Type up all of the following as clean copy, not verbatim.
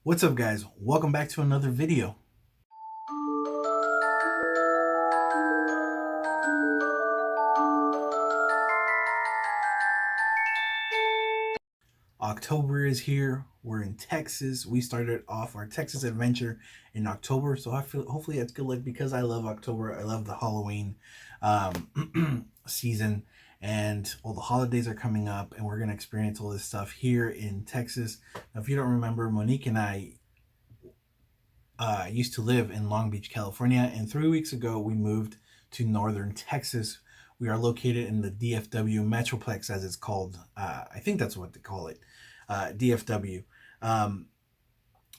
What's up, guys? Welcome back to another video. October is here. We're in Texas. We started off our Texas adventure in October, so I feel hopefully that's good luck because I love October. I love the Halloween season, and all the holidays are coming up, and we're gonna experience all this stuff here in Texas. Now, if you don't remember, Monique and I used to live in Long Beach, California, and 3 weeks ago we moved to northern Texas. We are located in the DFW Metroplex, as it's called. I think that's what they call it, DFW. Um,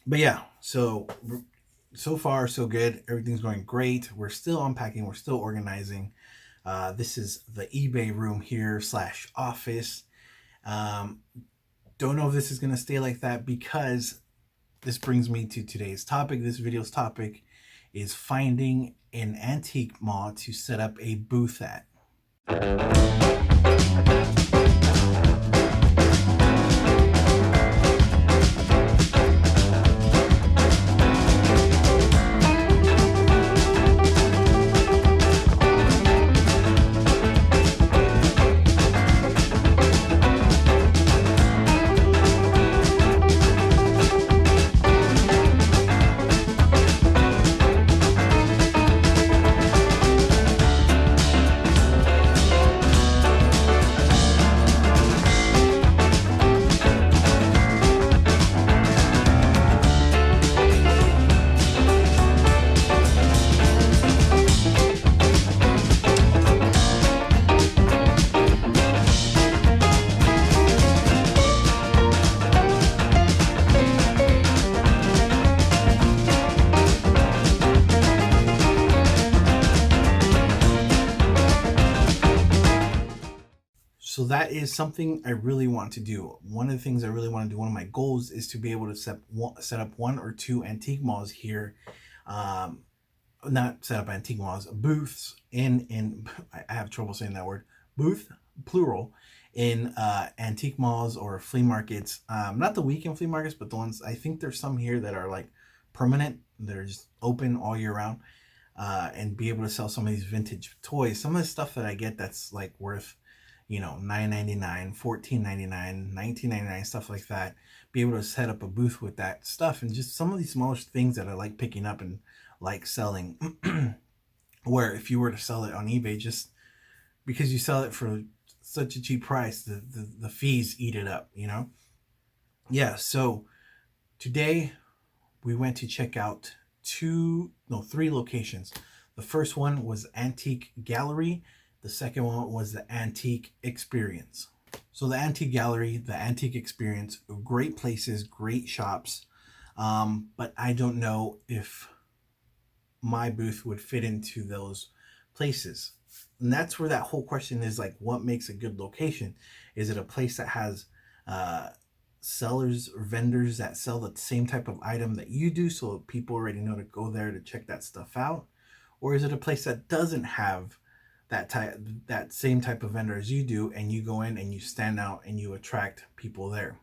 but yeah, so far so good. Everything's going great. We're still unpacking. We're still organizing. This is the eBay room here slash office. Um, don't know if this is gonna stay like that because this brings me to today's topic. This video's topic is finding an antique mall to set up a booth at. So that is something I really want to do. One of the things I really want to do, one of my goals is to be able to set up one or two antique malls here. Um, Not set up antique malls, booths in I have trouble saying that word, booth, plural, in antique malls or flea markets. Not the weekend flea markets, but the ones, I think there's some here that are like permanent. They're just open all year round. And be able to sell some of these vintage toys. Some of the stuff that I get that's like worth, $9.99, $14.99, $19.99, stuff like that. Be able to set up a booth with that stuff and just some of these smaller things that I like picking up and like selling. Where if you were to sell it on eBay, just because you sell it for such a cheap price, the fees eat it up, Yeah, so today we went to check out three locations. The first one was Antique Gallery. The second one was the Antique Experience. So the Antique Gallery, the Antique Experience, great places, great shops. But I don't know if my booth would fit into those places. And that's where that whole question is, like, what makes a good location? Is it a place that has sellers or vendors that sell the same type of item that you do, so people already know to go there to check that stuff out? Or is it a place that doesn't have that same type of vendor as you do, and you go in and you stand out and you attract people there?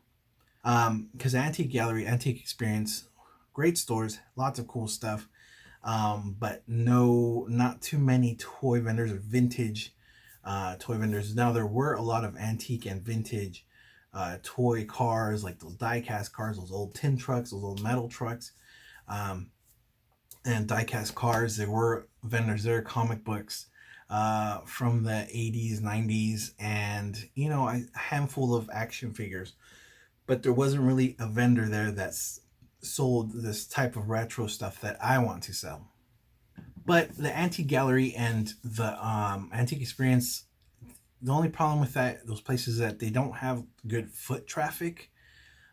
Because Antique Gallery, Antique Experience, great stores, lots of cool stuff, but not too many toy vendors or vintage toy vendors. Now, there were a lot of antique and vintage toy cars, like those die-cast cars, those old tin trucks, those old metal trucks, and die-cast cars. There were vendors there, comic books from the 80s, 90s, and a handful of action figures. But there wasn't really a vendor there that's sold this type of retro stuff that I want to sell. But the Antique Gallery and the Antique Experience, the only problem with those places is that they don't have good foot traffic.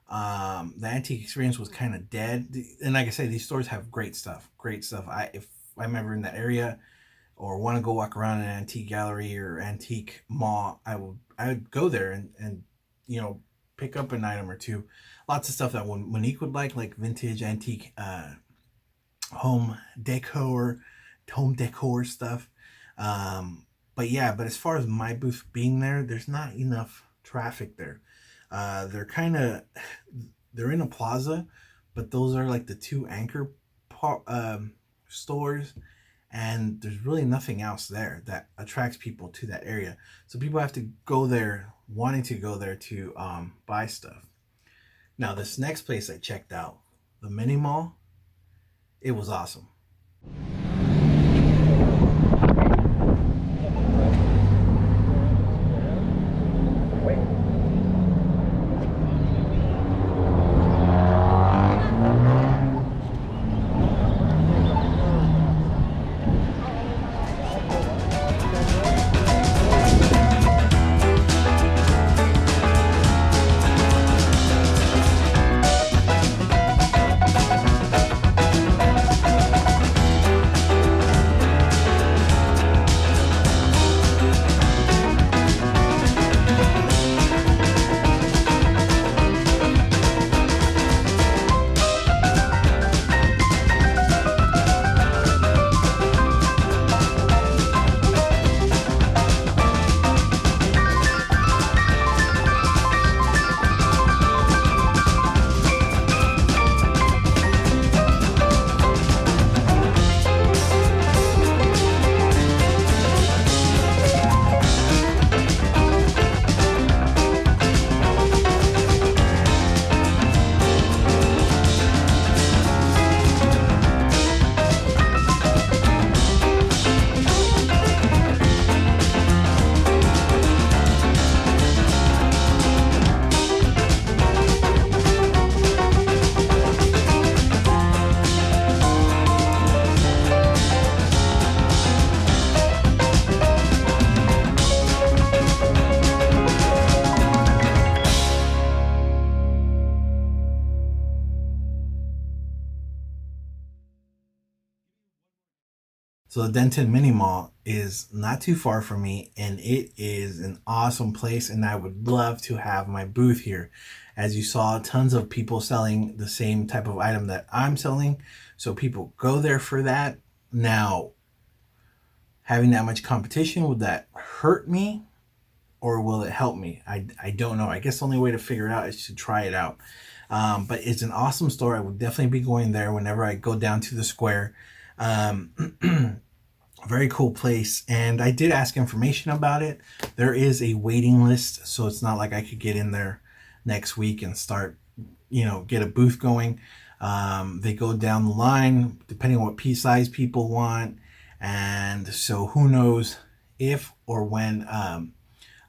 The Antique Experience was kind of dead, and like I said, these stores have great stuff. Great stuff. If I'm ever in that area or want to go walk around an antique gallery or antique mall, I would go there and pick up an item or two. Lots of stuff that Monique would like vintage antique home decor stuff. But yeah, but as far as my booth being there, there's not enough traffic there. They're in a plaza, but those are like the two anchor stores, and there's really nothing else there that attracts people to that area. So people have to go there, wanting to go there to buy stuff. Now, this next place I checked out, the mini mall, it was awesome. So the Denton Mini Mall is not too far from me, and it is an awesome place, and I would love to have my booth here. As you saw, tons of people selling the same type of item that I'm selling, so people go there for that. Now, having that much competition, would that hurt me or will it help me? I don't know. I guess the only way to figure it out is to try it out. But it's an awesome store. I would definitely be going there whenever I go down to the square. Very cool place, and I did ask information about it. There is a waiting list, so it's not like I could get in there next week and start, get a booth going. They go down the line depending on what piece size people want, and so who knows if or when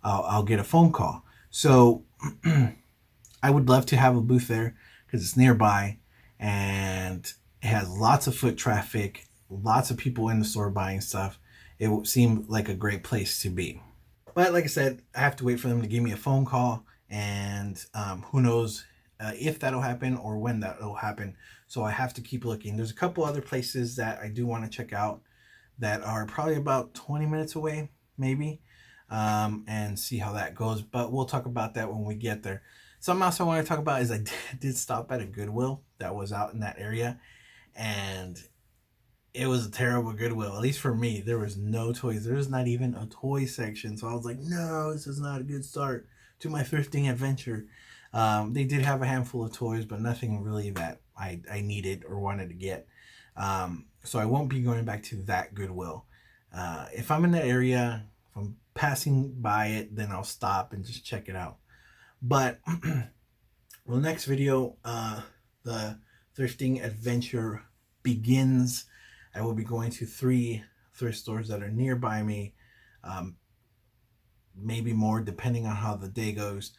I'll get a phone call. So I would love to have a booth there because it's nearby and it has lots of foot traffic, lots of people in the store buying stuff. It would seem like a great place to be. But like I said, I have to wait for them to give me a phone call, and who knows if that'll happen or when that'll happen. So I have to keep looking. There's a couple other places that I do want to check out that are probably about 20 minutes away, maybe, and see how that goes. But we'll talk about that when we get there. Something else I want to talk about is I did stop at a Goodwill that was out in that area, and it was a terrible Goodwill. At least for me, there was no toys. There was not even a toy section. So I was like, no, this is not a good start to my thrifting adventure. They did have a handful of toys, but nothing really that I needed or wanted to get. So I won't be going back to that Goodwill. If I'm in that area, if I'm passing by it, then I'll stop and just check it out. But well, next video, the thrifting adventure begins. I will be going to 3 thrift stores that are nearby me, maybe more depending on how the day goes.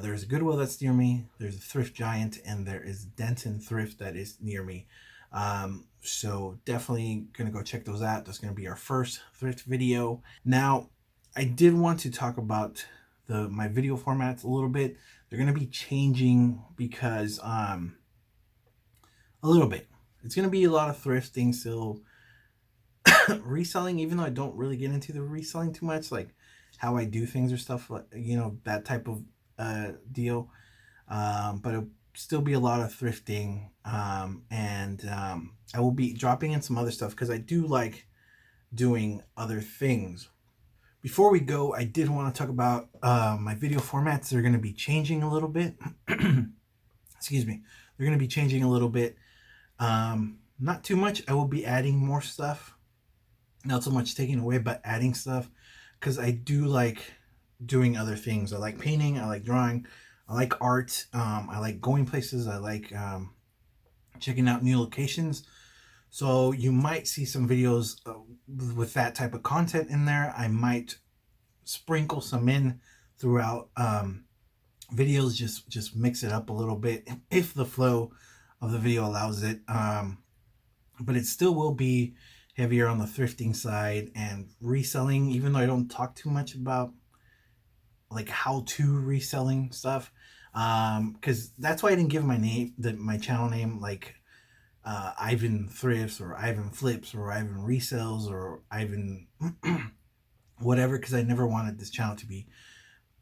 There's a Goodwill that's near me, there's a Thrift Giant, and there is Denton Thrift that is near me. So definitely gonna go check those out. That's gonna be our first thrift video. Now, I did want to talk about my video formats a little bit. They're gonna be changing because a little bit. It's going to be a lot of thrifting still. Reselling, even though I don't really get into the reselling too much, like how I do things or stuff, like, that type of deal. But it'll still be a lot of thrifting. And I will be dropping in some other stuff because I do like doing other things. Before we go, I did want to talk about my video formats. They're going to be changing a little bit. Excuse me. They're going to be changing a little bit. Not too much. I will be adding more stuff. Not so much taking away, but adding stuff, because I do like doing other things. I like painting. I like drawing. I like art. I like going places. I like checking out new locations. So you might see some videos with that type of content in there. I might sprinkle some in throughout videos, just mix it up a little bit if the flow of the video allows it. But it still will be heavier on the thrifting side and reselling, even though I don't talk too much about like how to reselling stuff, because that's why I didn't give my name, my channel name, like Ivan Thrifts or Ivan Flips or Ivan Resells or Ivan whatever, because I never wanted this channel to be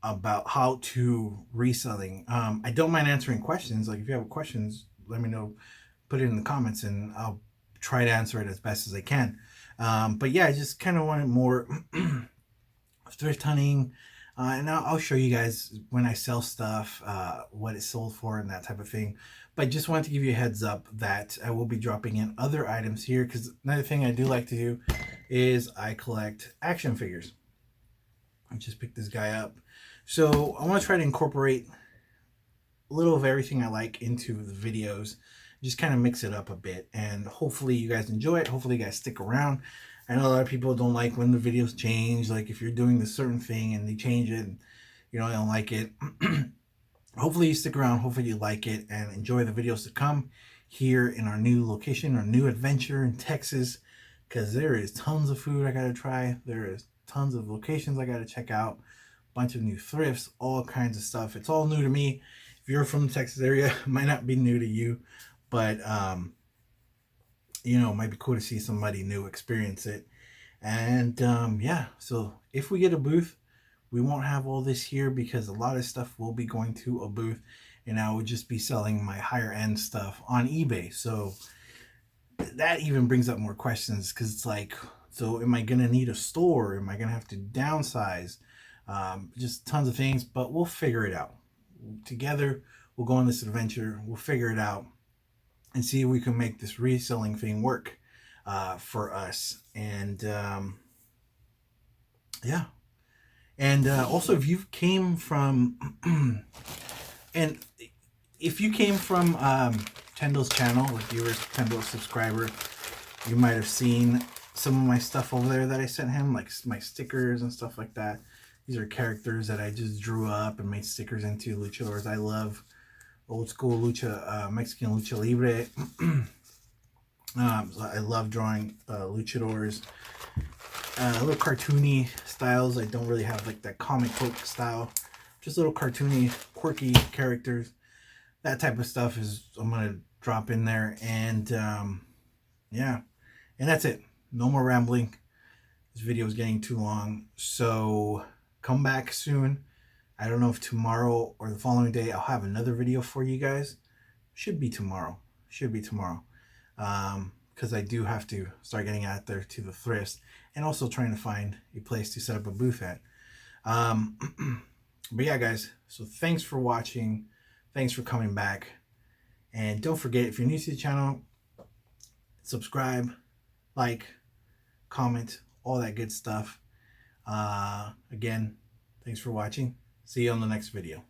about how to reselling. I don't mind answering questions. Like if you have questions, let me know, put it in the comments, and I'll try to answer it as best as I can. But yeah, I just kind of wanted more thrift hunting, and I'll show you guys when I sell stuff, what it's sold for and that type of thing. But I just wanted to give you a heads up that I will be dropping in other items here, because another thing I do like to do is I collect action figures. I just picked this guy up. So I want to try to incorporate a little of everything I like into the videos, just kind of mix it up a bit, and hopefully you guys enjoy it. Hopefully you guys stick around. I know a lot of people don't like when the videos change, like if you're doing this certain thing and they change it and you know, I don't like it. Hopefully you stick around, hopefully you like it and enjoy the videos to come here in our new location, our new adventure in Texas, because there is tons of food I gotta try. There is tons of locations I gotta check out, bunch of new thrifts, all kinds of stuff. It's all new to me. If you're from the Texas area, it might not be new to you, but you know, it might be cool to see somebody new experience it. And yeah, so if we get a booth, we won't have all this here, because a lot of stuff will be going to a booth, and I would just be selling my higher end stuff on eBay. So that even brings up more questions, because it's like, so am I gonna need a store? Am I gonna have to downsize? Just tons of things, but we'll figure it out together. We'll go on this adventure, we'll figure it out and see if we can make this reselling thing work for us. And yeah, and also if you came from and if you came from Tendo's channel, if you were a Tendo subscriber, you might have seen some of my stuff over there that I sent him, like my stickers and stuff like that. These are characters that I just drew up and made stickers into, luchadors. I love old school lucha, Mexican lucha libre. So I love drawing luchadors. Little cartoony styles. I don't really have like that comic book style. Just little cartoony, quirky characters. That type of stuff is I'm gonna drop in there, and yeah, and that's it. No more rambling. This video is getting too long, so come back soon. I don't know if tomorrow or the following day I'll have another video for you guys. Should be tomorrow. Should be tomorrow. Because I do have to start getting out there to the thrifts, and also trying to find a place to set up a booth at. But yeah, guys, so thanks for watching. Thanks for coming back. And don't forget, if you're new to the channel, subscribe, like, comment, all that good stuff. Again, thanks for watching. See you on the next video.